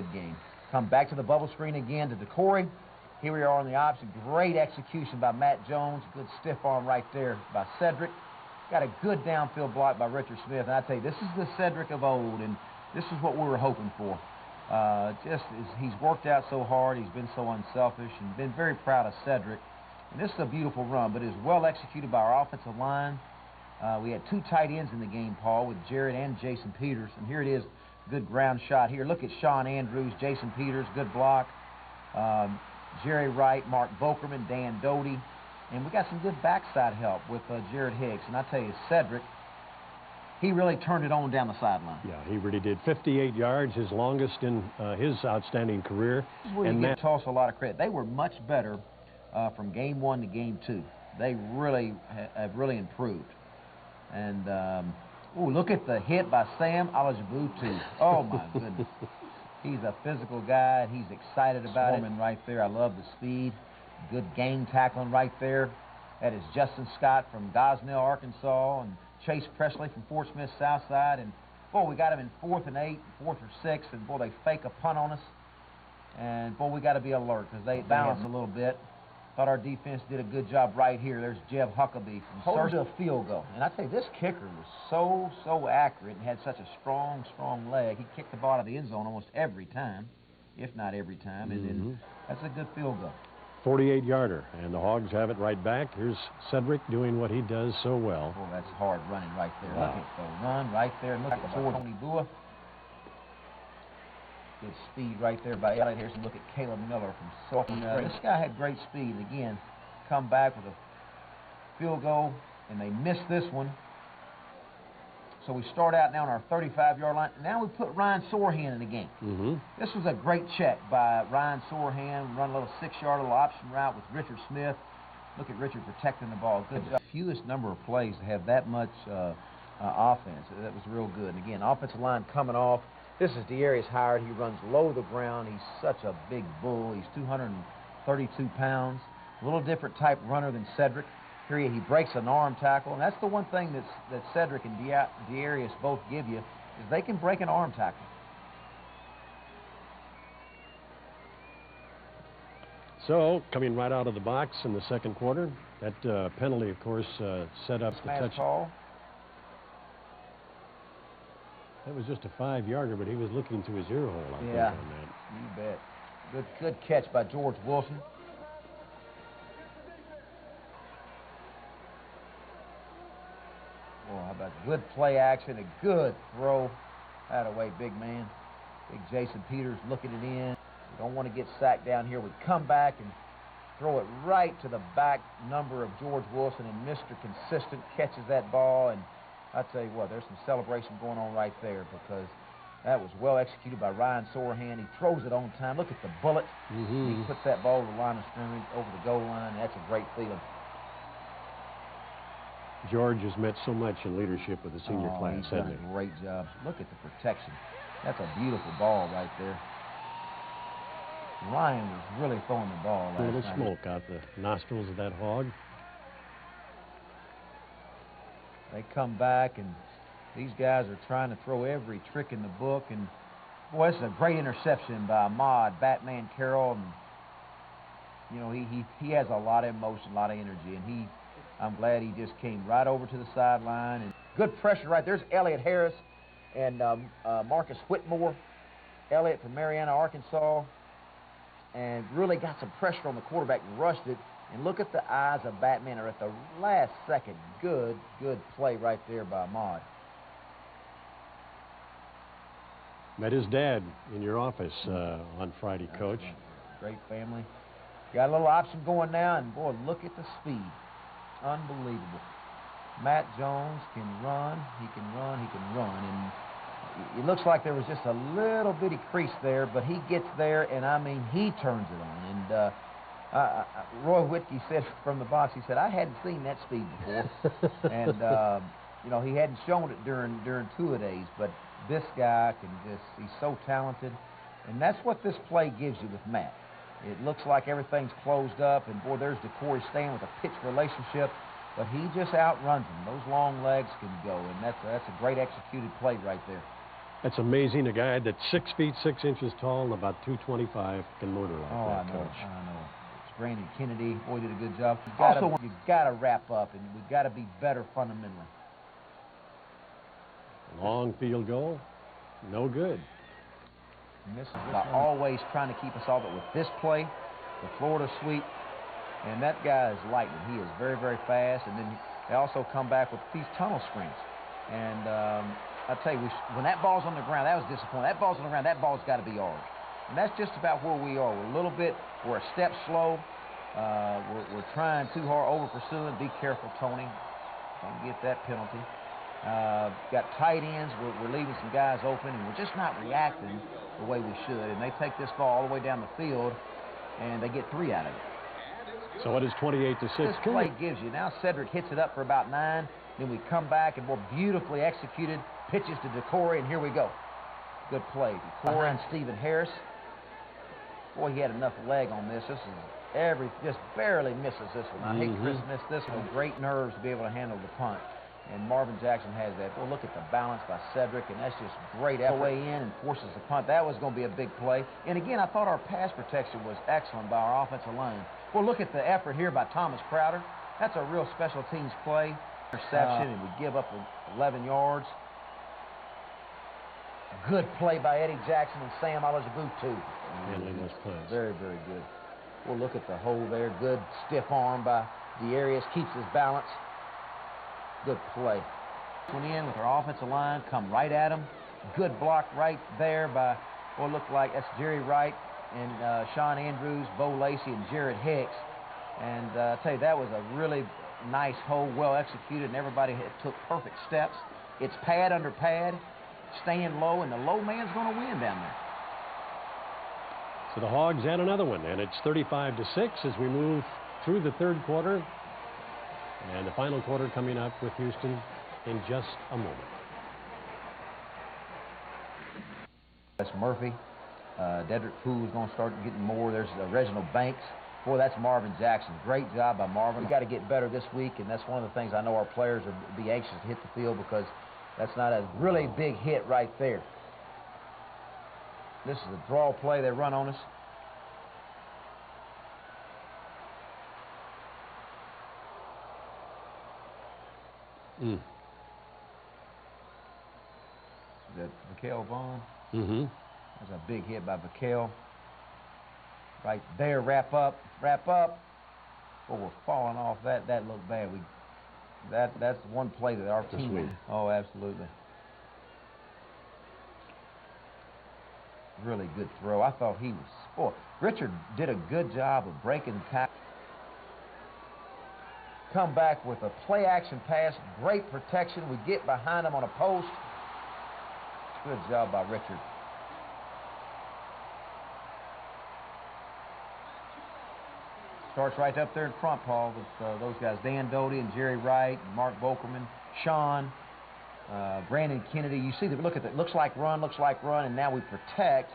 Good game. Come back to the bubble screen again to DeCory. Here we are on the option. Great execution by Matt Jones. Good stiff arm right there by Cedric. Got a good downfield block by Richard Smith. And I tell you, this is the Cedric of old, and this is what we were hoping for. He's worked out so hard. He's been so unselfish, and been very proud of Cedric. And this is a beautiful run, but it was well executed by our offensive line. We had two tight ends in the game, Paul, with Jared and Jason Peters. And here it is, good ground shot here. Look at Sean Andrews, Jason Peters, good block. Jerry Wright, Mark Bokerman, Dan Doty. And we got some good backside help with Jared Hicks. And I tell you, Cedric, he really turned it on down the sideline. Yeah, he really did. 58 yards, his longest in his outstanding career. This is where you give Tulsa a lot of credit. They were much better from game 1 to game 2. They really have really improved. And, look at the hit by Sam Alajabutu. Oh, my goodness. He's a physical guy. He's excited about it. Right there. I love the speed. Good game tackling right there. That is Justin Scott from Gosnell, Arkansas, and Chase Presley from Fort Smith Southside. And, boy, we got him in 4th and 8, 4th or 6, and, boy, they fake a punt on us. And, boy, we got to be alert because they bounce a little bit. Thought our defense did a good job right here. There's Jeb Huckabee from Holding to a field goal. And I tell you, this kicker was so accurate and had such a strong leg. He kicked the ball out of the end zone almost every time, if not every time. And then that's a good field goal. 48-yarder, and the Hogs have it right back. Here's Cedric doing what he does so well. Oh, that's hard running right there. Wow. Look at the run right there. Look at Tony Bua. Good speed right there by Elliott Harrison. Look at Caleb Miller from Sullivan. This guy had great speed. Again, come back with a field goal, and they missed this one. So we start out now on our 35-yard line. Now we put Ryan Sorhan in the game. This was a great check by Ryan Sorhan. Run a little 6-yard little option route with Richard Smith. Look at Richard protecting the ball. Good job. Fewest number of plays to have that much offense. That was real good. And again, offensive line coming off. This is Dearius Howard. He runs low to the ground. He's such a big bull. He's 232 pounds. A little different type runner than Cedric. Here he breaks an arm tackle, and that's the one thing that Cedric and Dearius both give you, is they can break an arm tackle. So, coming right out of the box in the second quarter, that penalty, of course, set up the touch. Call. That was just a 5-yarder, but he was looking through his ear hole, I think, on that. You bet. Good catch by George Wilson. Oh, how about good play action, a good throw. Out of the way, big man. Big Jason Peters looking it in. We don't want to get sacked down here. We come back and throw it right to the back number of George Wilson, and Mr. Consistent catches that ball. And I tell you what, there's some celebration going on right there because that was well executed by Ryan Sorhan. He throws it on time. Look at the bullet. He puts that ball to the line of scrimmage, over the goal line. That's a great feeling. George has met so much in leadership with the senior class. He's done a great job. Look at the protection. That's a beautiful ball right there. Ryan was really throwing the ball last night. A little smoke out the nostrils of that hog. They come back, and these guys are trying to throw every trick in the book. And, boy, this is a great interception by Ahmad, Batman Carroll. And, you know, he has a lot of emotion, a lot of energy. And I'm glad he just came right over to the sideline. And good pressure right there. There's Elliott Harris and Marcus Whitmore. Elliott from Marianna, Arkansas. And really got some pressure on the quarterback and rushed it. And look at the eyes of Batman are at the last second. Good play right there by Ahmad. Met his dad in your office on Friday, Coach. Great family. Got a little option going now, and boy, look at the speed. Unbelievable. Matt Jones can run. He can run. And it looks like there was just a little bitty crease there, but he gets there, and I mean, he turns it on. And Roy Whitkey said from the box, he said, I hadn't seen that speed before. And, you know, he hadn't shown it during two-a-days, but this guy he's so talented. And that's what this play gives you with Matt. It looks like everything's closed up, and, boy, there's DeCory staying with a pitch relationship, but he just outruns him. Those long legs can go, and that's a great executed play right there. That's amazing. A guy that's 6 feet 6 inches tall and about 225 can murder like Oh, that, I know, Coach. I know. It's Brandon Kennedy. Boy, did a good job. Also, you got to wrap up, and we've got to be better fundamentally. Long field goal, no good. By always trying to keep us all, but with this play, the Florida sweep, and that guy is lightning. He is very, very fast, and then they also come back with these tunnel screens. And I tell you, when that ball's on the ground, that was disappointing. That ball's on the ground, that ball's got to be ours. And that's just about where we are. We're a step slow. We're trying too hard, over pursuing. Be careful, Tony. Don't get that penalty. Got tight ends. We're leaving some guys open, and we're just not reacting the way we should. And they take this ball all the way down the field, and they get 3 out of it. So it is 28-6. This play gives you. Now Cedric hits it up for about 9. Then we come back, and we're beautifully executed. Pitches to Decory, and here we go. Good play. Decory and Stephen Harris. Boy, he had enough leg on this. This is just barely misses this one. I hate Chris missed this one. Great nerves to be able to handle the punt. And Marvin Jackson has that. Well, look at the balance by Cedric, and that's just great effort. Way in and forces the punt. That was going to be a big play. And again, I thought our pass protection was excellent by our offensive line. Well, look at the effort here by Thomas Crowder. That's a real special teams play. Interception, and we give up 11 yards. Good play by Eddie Jackson and Sam Alajabu, too. Handling those plays. Very, very good. Well, look at the hole there. Good stiff arm by Dearius. Keeps his balance. Good play. One in with our offensive line. Come right at him. Good block right there by what looked like that's Jerry Wright and Sean Andrews, Bo Lacey, and Jared Hicks. And I tell you, that was a really nice hole, well executed, and everybody took perfect steps. It's pad under pad, staying low, and the low man's going to win down there. So the Hogs add another one, and it's 35-6 as we move through the third quarter. And the final quarter coming up with Houston in just a moment. That's Murphy. Dedrick Poole is going to start getting more. There's Reginald Banks. Boy, that's Marvin Jackson. Great job by Marvin. We got to get better this week, and that's one of the things I know our players will be anxious to hit the field because that's not a really big hit right there. This is a draw play. They run on us. Is that Vaquel Vaughn? That's a big hit by Vaquel. Right there, wrap up. Oh, we're falling off. That looked bad. That's one play that our team won. Oh, absolutely. Really good throw. I thought he was. Boy, Richard did a good job of breaking tackle. Come back with a play action pass. Great protection. We get behind him on a post. Good job by Richard. Starts right up there in front, Paul, with those guys, Dan Doty and Jerry Wright, and Mark Bokerman, Sean, Brandon Kennedy. You see, look at that. Looks like run, and now we protect.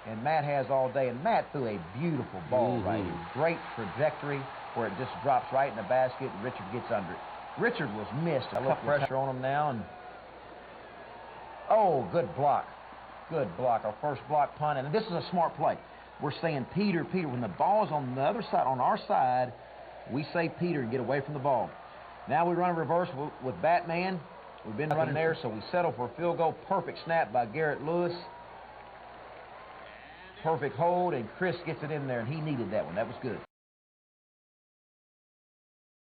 And Matt has all day, and Matt threw a beautiful ball right here. Great trajectory where it just drops right in the basket, and Richard gets under it. Richard was missed. A little pressure on him now, and oh, good block. Good block. Our first block punt, and this is a smart play. We're saying Peter. When the ball's on the other side, on our side, we say Peter and get away from the ball. Now we run a reverse with Batman. We've been running there, so we settle for a field goal. Perfect snap by Garrett Lewis. Perfect hold, and Chris gets it in there, and he needed that one. That was good.